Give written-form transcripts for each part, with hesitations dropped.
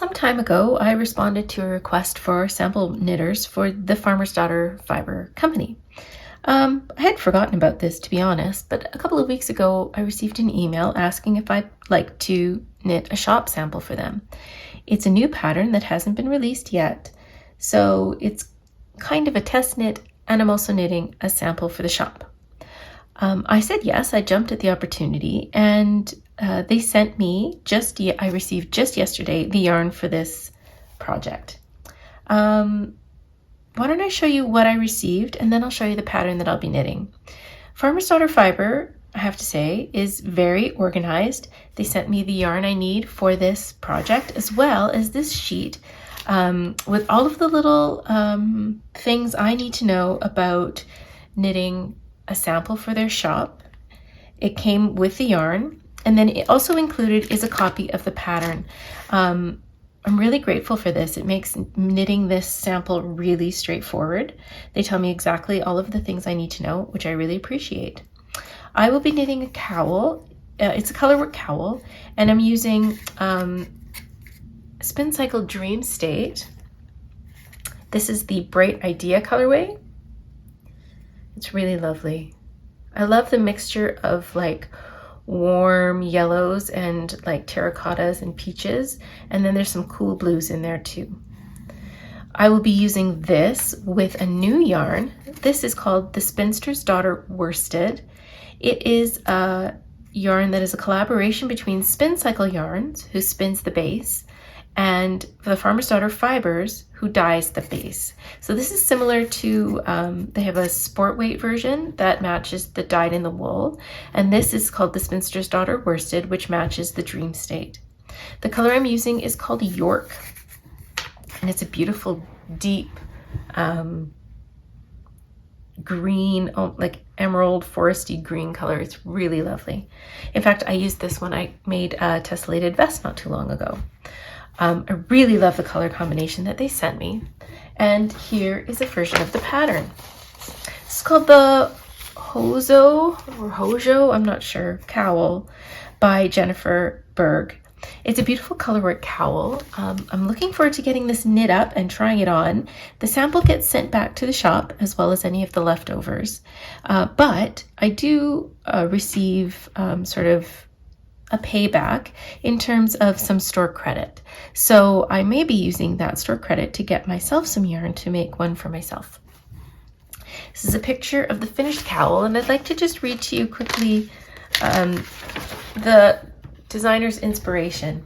Some time ago, I responded to a request for sample knitters for the Farmer's Daughter Fiber Company. I had forgotten about this, to be honest, but a couple of weeks ago, I received an email asking if I'd like to knit a shop sample for them. It's a new pattern that hasn't been released yet, so it's kind of a test knit, and I'm also knitting a sample for the shop. I said yes, I jumped at the opportunity, and they sent me I received just yesterday the yarn for this project. Why don't I show you what I received, and then I'll show you the pattern that I'll be knitting. Farmer's Daughter Fiber, I have to say, is very organized. They sent me the yarn I need for this project, as well as this sheet with all of the little things I need to know about knitting a sample for their shop. It came with the yarn, and then it also included is a copy of the pattern. I'm really grateful for this. It makes knitting this sample really straightforward. They tell me exactly all of the things I need to know, which I really appreciate. I will be knitting a cowl. It's a colorwork cowl, and I'm using Spin Cycle Dream State. This is the Bright Idea colorway. It's really lovely. I love the mixture of like warm yellows and like terracottas and peaches, and then there's some cool blues in there too. I will be using this with a new yarn. This is called the Spinster's Daughter Worsted. It is a yarn that is a collaboration between Spin Cycle Yarns, who spins the base, and the Farmer's Daughter Fibers, who dyes the base. So this is similar to, they have a sport weight version that matches the dyed in the wool, and this is called the Spinster's Daughter Worsted, which matches the Dream State. The color I'm using is called York, and it's a beautiful, deep green, like emerald foresty green color. It's really lovely. In fact, I used this when I made a tessellated vest not too long ago. I really love the color combination that they sent me. And here is a version of the pattern. It's called the Hozho, I'm not sure, Cowl by Jennifer Berg. It's a beautiful colorwork cowl. I'm looking forward to getting this knit up and trying it on. The sample gets sent back to the shop, as well as any of the leftovers. But I do receive sort of a payback in terms of some store credit. So I may be using that store credit to get myself some yarn to make one for myself. This is a picture of the finished cowl, and I'd like to just read to you quickly the designer's inspiration.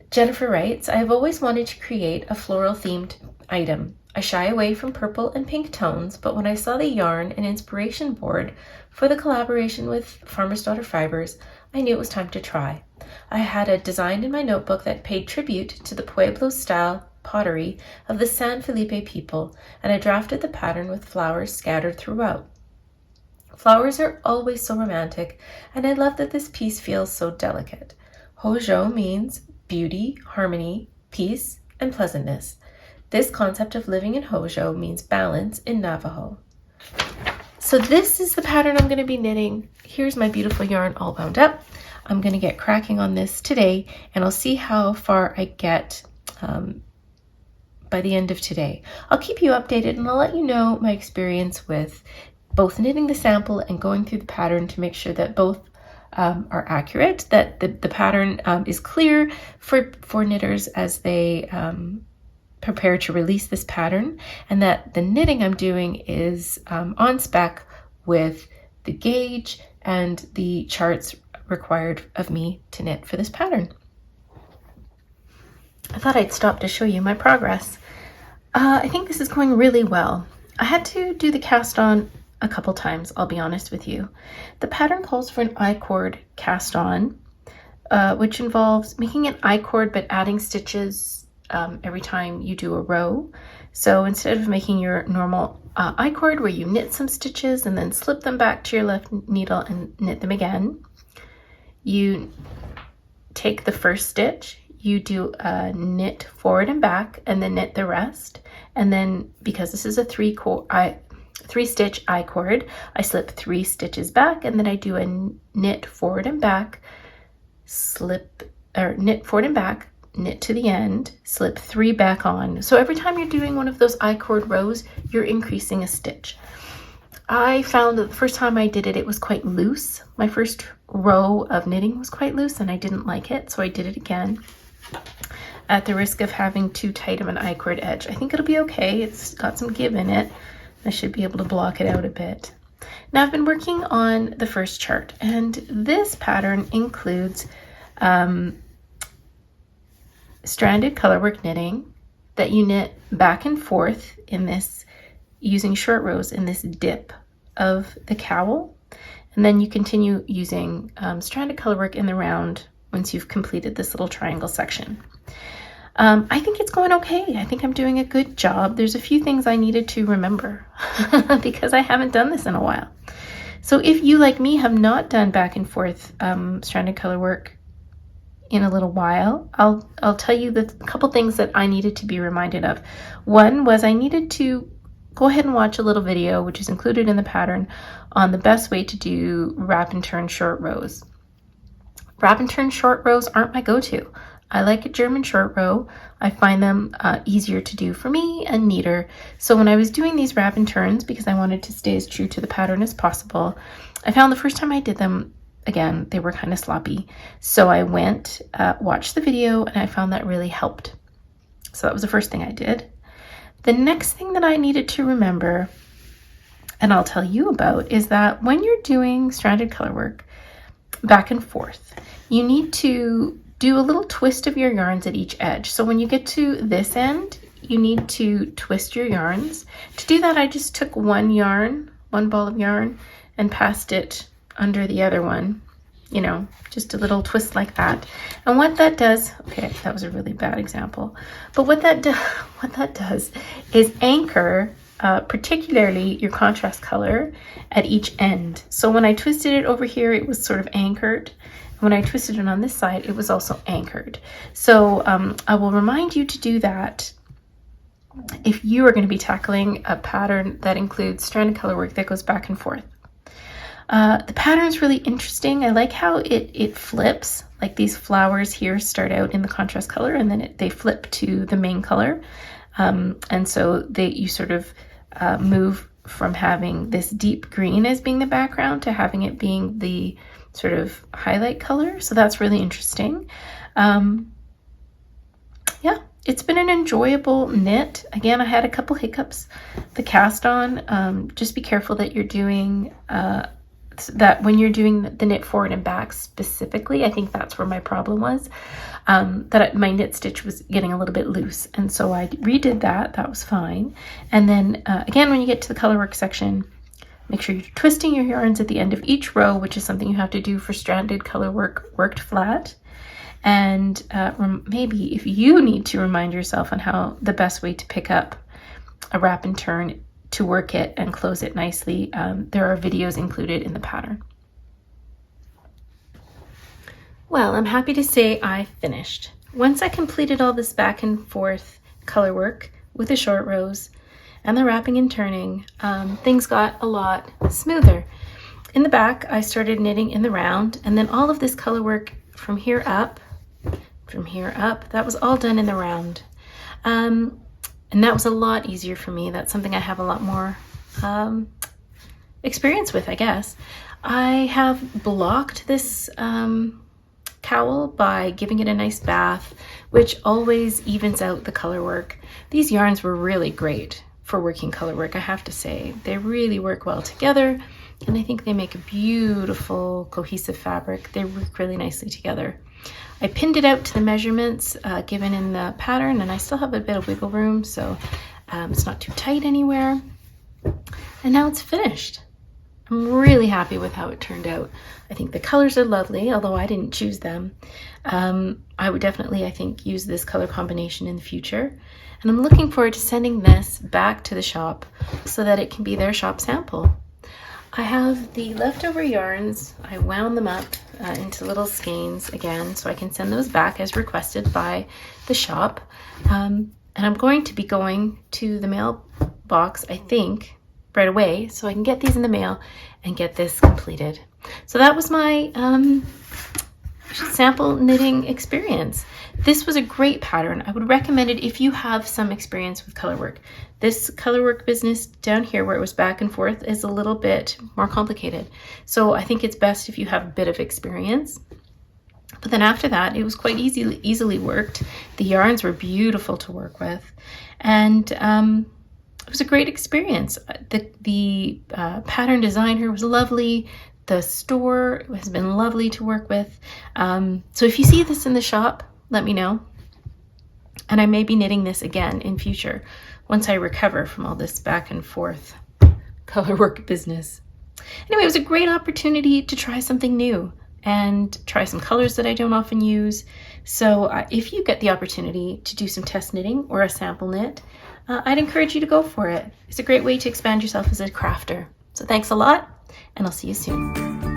Jennifer writes, I have always wanted to create a floral themed item. I shy away from purple and pink tones, but when I saw the yarn and inspiration board for the collaboration with Farmer's Daughter Fibers, I knew it was time to try. I had a design in my notebook that paid tribute to the Pueblo-style pottery of the San Felipe people, and I drafted the pattern with flowers scattered throughout. Flowers are always so romantic, and I love that this piece feels so delicate. Hozho means beauty, harmony, peace, and pleasantness. This concept of living in Hozho means balance in Navajo. So this is the pattern I'm going to be knitting. Here's my beautiful yarn all wound up. I'm going to get cracking on this today, and I'll see how far I get by the end of today. I'll keep you updated, and I'll let you know my experience with both knitting the sample and going through the pattern to make sure that both are accurate, that the pattern is clear for knitters as they prepare to release this pattern, and that the knitting I'm doing is on spec with the gauge and the charts required of me to knit for this pattern. I thought I'd stop to show you my progress. I think this is going really well. I had to do the cast on a couple times, I'll be honest with you. The pattern calls for an I-cord cast on, which involves making an I-cord but adding stitches every time you do a row. So instead of making your normal I-cord where you knit some stitches and then slip them back to your left needle and knit them again, you take the first stitch, you do a knit forward and back, and then knit the rest. And then, because this is a three stitch I-cord, I slip 3 stitches back, and then I do a knit forward and back, knit forward and back, knit to the end, slip 3 back on. So every time you're doing one of those I-cord rows, you're increasing a stitch. I found that the first time I did it, it was quite loose. My first row of knitting was quite loose and I didn't like it, so I did it again at the risk of having too tight of an I-cord edge. I think it'll be okay. It's got some give in it. I should be able to block it out a bit. Now I've been working on the first chart, and this pattern includes stranded colorwork knitting that you knit back and forth in this, using short rows in this dip of the cowl, and then you continue using stranded colorwork in the round once you've completed this little triangle section. I think it's going okay. I think I'm doing a good job. There's a few things I needed to remember because I haven't done this in a while. So if you, like me, have not done back and forth stranded colorwork in a little while, I'll tell you the couple things that I needed to be reminded of. One was I needed to go ahead and watch a little video, which is included in the pattern, on the best way to do wrap and turn short rows. Wrap and turn short rows aren't my go-to. I like a German short row. I find them easier to do for me and neater. So when I was doing these wrap and turns, because I wanted to stay as true to the pattern as possible, I found the first time I did them, again, they were kind of sloppy. So I went, watched the video, and I found that really helped. So that was the first thing I did. The next thing that I needed to remember, and I'll tell you about, is that when you're doing stranded colorwork back and forth, you need to do a little twist of your yarns at each edge. So when you get to this end, you need to twist your yarns. To do that, I just took one ball of yarn, and passed it under the other one, you know, just a little twist like that. And what that does, okay, that was a really bad example, but what that does is anchor particularly your contrast color at each end. So when I twisted it over here, it was sort of anchored. When I twisted it on this side, it was also anchored. So I will remind you to do that if you are going to be tackling a pattern that includes stranded colorwork that goes back and forth. The pattern is really interesting. I like how it flips, like these flowers here start out in the contrast color and then they flip to the main color. And so you sort of move from having this deep green as being the background to having it being the sort of highlight color. So that's really interesting. Yeah, it's been an enjoyable knit. Again, I had a couple hiccups. The cast on, just be careful that you're doing that when you're doing the knit forward and back specifically. I think that's where my problem was, that my knit stitch was getting a little bit loose, and so I redid that was fine. And then again, when you get to the colorwork section, make sure you're twisting your yarns at the end of each row, which is something you have to do for stranded colorwork worked flat. And maybe if you need to remind yourself on how the best way to pick up a wrap and turn to work it and close it nicely, there are videos included in the pattern. Well, I'm happy to say I finished. Once I completed all this back and forth color work with the short rows and the wrapping and turning, things got a lot smoother. In the back, I started knitting in the round, and then all of this color work from here up, that was all done in the round. And that was a lot easier for me. That's something I have a lot more experience with, I guess. I have blocked this cowl by giving it a nice bath, which always evens out the color work. These yarns were really great for working color work, I have to say. They really work well together, and I think they make a beautiful cohesive fabric. They work really nicely together. I pinned it out to the measurements given in the pattern, and I still have a bit of wiggle room, so it's not too tight anywhere. And now it's finished. I'm really happy with how it turned out. I think the colors are lovely, although I didn't choose them. I would definitely, I think, use this color combination in the future. And I'm looking forward to sending this back to the shop so that it can be their shop sample. I have the leftover yarns. I wound them up into little skeins again, so I can send those back as requested by the shop. And I'm going to be going to the mailbox, I think, right away, so I can get these in the mail and get this completed. So that was my sample knitting experience. This was a great pattern. I would recommend it if you have some experience with colorwork. This colorwork business down here where it was back and forth is a little bit more complicated. So I think it's best if you have a bit of experience. But then after that, it was quite easily worked. The yarns were beautiful to work with. And it was a great experience. The pattern designer was lovely. The store has been lovely to work with. So if you see this in the shop, let me know. And I may be knitting this again in future once I recover from all this back and forth colorwork business. Anyway, it was a great opportunity to try something new and try some colors that I don't often use. So if you get the opportunity to do some test knitting or a sample knit, I'd encourage you to go for it. It's a great way to expand yourself as a crafter. So thanks a lot, and I'll see you soon.